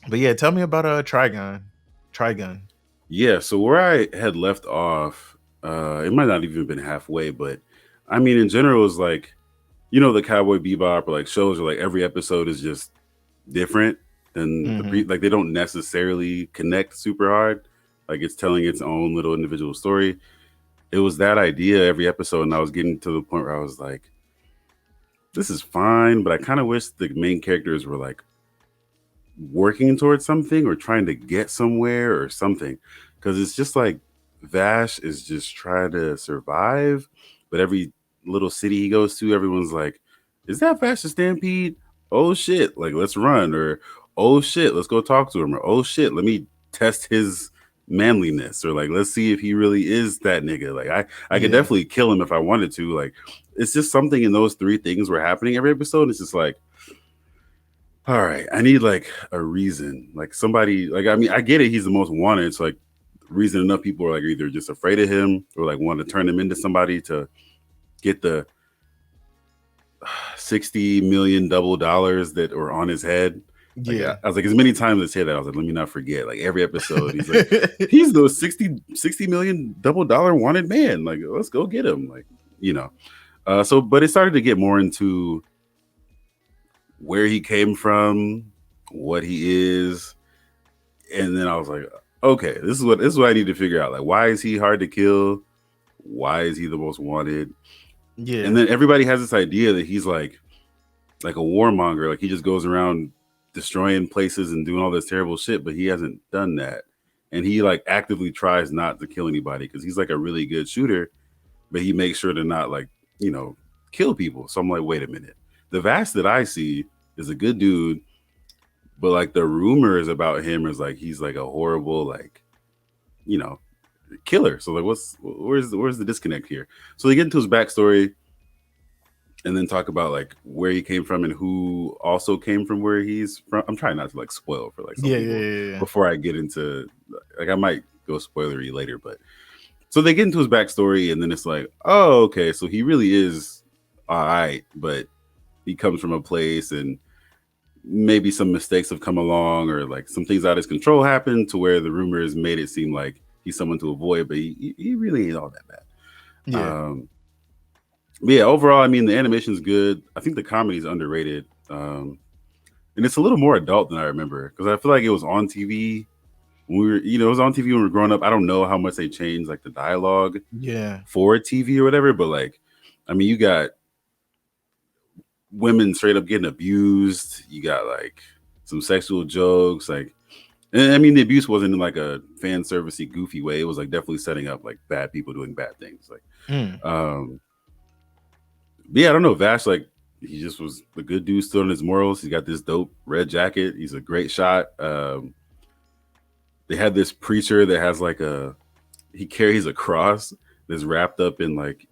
But yeah, tell me about Trigun. Trigun. Yeah, so where I had left off, it might not even been halfway, but I mean, in general, it was like, the Cowboy Bebop or like shows where like every episode is just different than Hmm. like they don't necessarily connect super hard. Like it's telling its own little individual story. It was that idea every episode, and I was getting to the point where I was like, this is fine, but I kind of wish the main characters were like working towards something or trying to get somewhere or something. Because it's just like Vash is just trying to survive, but every little city he goes to, everyone's like, is that Vash the Stampede? Oh shit, like let's run. Or oh shit, let's go talk to him. Or oh shit, let me test his manliness. Or like, let's see if he really is that nigga. Like I could Yeah. definitely kill him if I wanted to. Like it's just something in those three things were happening every episode. It's just like, all right, I need like a reason, like somebody, like I mean, I get it. He's the most wanted. It's like reason enough people are like either just afraid of him or like want to turn him into somebody to get the 60 million double dollars that were on his head. Like Yeah. I was like, as many times as I say that, I was like, let me not forget. Like every episode, he's like, he's the 60 million double dollar wanted man. Like let's go get him. Like you know. So, but it started to get more into where he came from, what he is, and then I was like, okay, this is what I need to figure out. Like, why is he hard to kill? Why is he the most wanted? And Yeah. then everybody has this idea that he's like a warmonger, like he just goes around destroying places and doing all this terrible shit, but he hasn't done that. And he like actively tries not to kill anybody because he's like a really good shooter, but he makes sure to not like, you know, kill people. So I'm like, wait a minute. The Vast that I see is a good dude, but like the rumors about him is like he's like a horrible like you know killer. So like, where's the disconnect here? So they get into his backstory and then talk about like where he came from and who also came from where he's from. I'm trying not to like spoil for like some Yeah. Yeah. people Yeah. Yeah. before I get into like I might go spoilery later, but so they get into his backstory and then it's like, oh okay, so he really is all right, but he comes from a place and maybe some mistakes have come along or like some things out of his control happened to where the rumors made it seem like he's someone to avoid, but he really ain't all that bad. Yeah. But yeah, overall, I mean, the animation's good. I think the comedy's underrated. And it's a little more adult than I remember because I feel like it was on TV when we were, it was on TV when we were growing up. I don't know how much they changed like the dialogue Yeah. for TV or whatever, but like, I mean, you got women straight up getting abused. You got like some sexual jokes, like, and I mean, the abuse wasn't in like a fan servicey, goofy way. It was like definitely setting up like bad people doing bad things. Like, Mm. but yeah, I don't know. Vash, like, he just was a good dude still in his morals. He got this dope red jacket. He's a great shot. They had this preacher that has like he carries a cross that's wrapped up in like,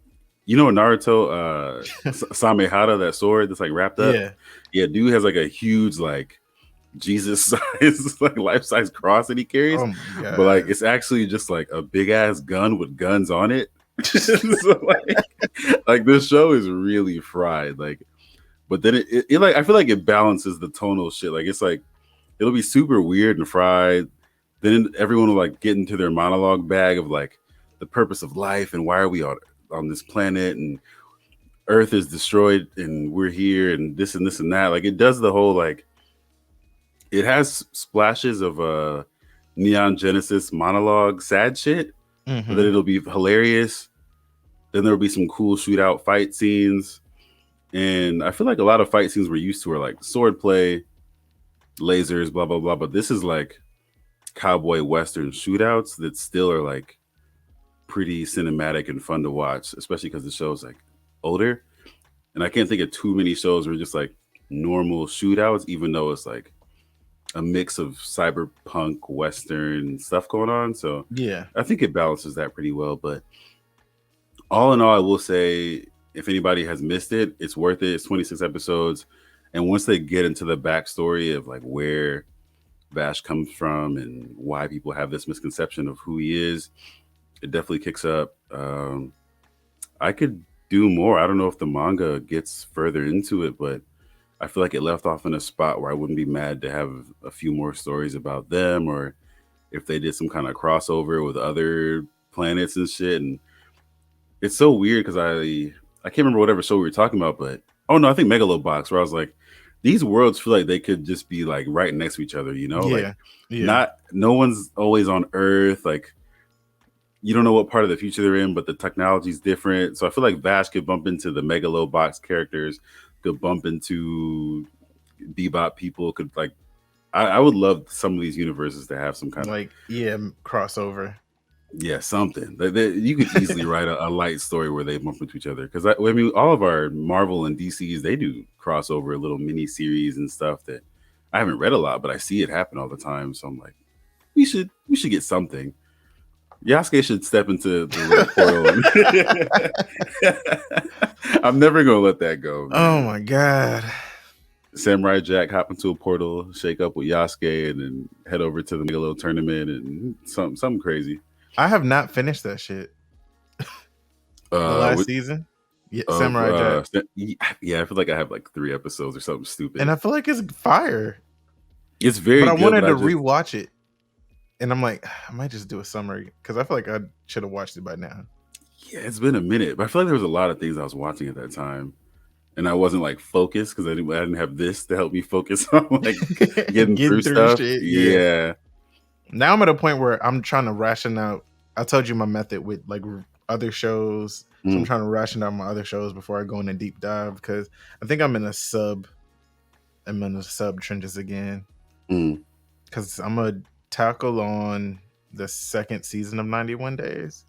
Naruto, Samehada, that sword that's like wrapped up. Yeah. Yeah, dude has like a huge like Jesus size like life size cross that he carries, Oh my but like god. it's actually just like a big ass gun with guns on it. So like this show is really fried. Like, but then it like I feel like it balances the tonal shit. Like it's like it'll be super weird and fried. Then everyone will like get into their monologue bag of like the purpose of life and why are we on this planet and Earth is destroyed and we're here and this and that. Like it does the whole like it has splashes of Neon Genesis monologue sad shit, but then Hmm. it'll be hilarious. Then there'll be some cool shootout fight scenes. And I feel like a lot of fight scenes we're used to are like sword play, lasers, blah blah blah. But this is like cowboy western shootouts that still are like pretty cinematic and fun to watch, especially because the show's like older. And I can't think of too many shows where just like normal shootouts, even though it's like a mix of cyberpunk western stuff going on. So Yeah. I think it balances that pretty well. But all in all, I will say if anybody has missed it, it's worth it. It's 26 episodes. And once they get into the backstory of like where Vash comes from and why people have this misconception of who he is, it definitely kicks up. I could do more. I don't know if the manga gets further into it, but I feel like it left off in a spot where I wouldn't be mad to have a few more stories about them, or if they did some kind of crossover with other planets and shit. And it's so weird because I can't remember whatever show we were talking about, but oh no, I think Megalobox, where I was like, these worlds feel like they could just be like right next to each other, you know? Like Yeah, yeah, not no one's always on Earth. Like you don't know what part of the future they're in, but the technology's different. So I feel like Vash could bump into the Megalobox characters, could bump into Bebop people, could like I would love some of these universes to have some kind of like yeah, crossover. yeah, something. You could easily write a light story where they bump into each other. Because I mean, all of our Marvel and DCs, they do crossover little mini series and stuff that I haven't read a lot, but I see it happen all the time. So I'm like, we should get something. Yasuke should step into the little portal. I'm never gonna let that go, man. Oh my god. Samurai Jack hop into a portal, shake up with Yasuke, and then head over to the Megalo tournament and something crazy. I have not finished that shit. The last season. Yeah, Samurai Jack. Yeah, I feel like I have like 3 episodes or something stupid. And I feel like it's fire. It's very but I good. wanted to rewatch it. And I'm like, I might just do a summary because I feel like I should have watched it by now. Yeah, it's been a minute. But I feel like there was a lot of things I was watching at that time. And I wasn't like focused because I didn't have this to help me focus on like getting through stuff. Shit, yeah. Now I'm at a point where I'm trying to ration out. I told you my method with like other shows. So I'm trying to ration out my other shows before I go in a deep dive because I think I'm in the sub trenches again. Because I'm going to tackle on the second season of 91 Days.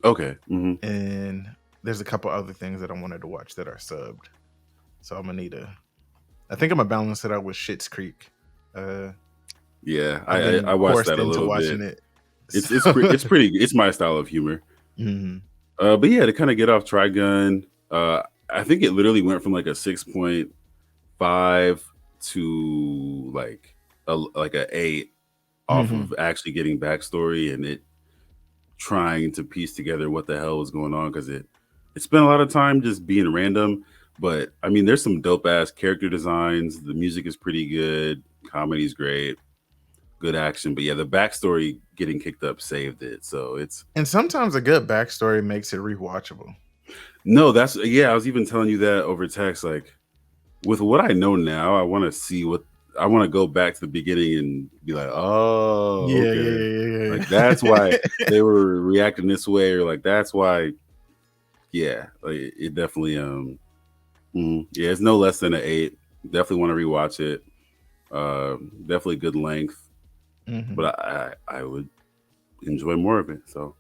Okay. And there's a couple other things that I wanted to watch that are subbed. So I'm going to need I think I'm going to balance it out with Schitt's Creek. Yeah, I watched that a little bit. It's pretty. It's my style of humor. But yeah, to kind of get off Trigun, I think it literally went from like a 6.5 to like a 8 off of actually getting backstory and it trying to piece together what the hell was going on because it spent a lot of time just being random. But I mean, there's some dope ass character designs. The music is pretty good. Comedy's great. Good action, but yeah, the backstory getting kicked up saved it. So and sometimes a good backstory makes it rewatchable. No, I was even telling you that over text. Like with what I know now, I want to go back to the beginning and be like, oh, yeah, okay. Yeah. Like that's why they were reacting this way, or like that's why. Yeah, like it definitely. Yeah, it's no less than an 8. Definitely want to rewatch it. Definitely good length. But I would enjoy more of it. So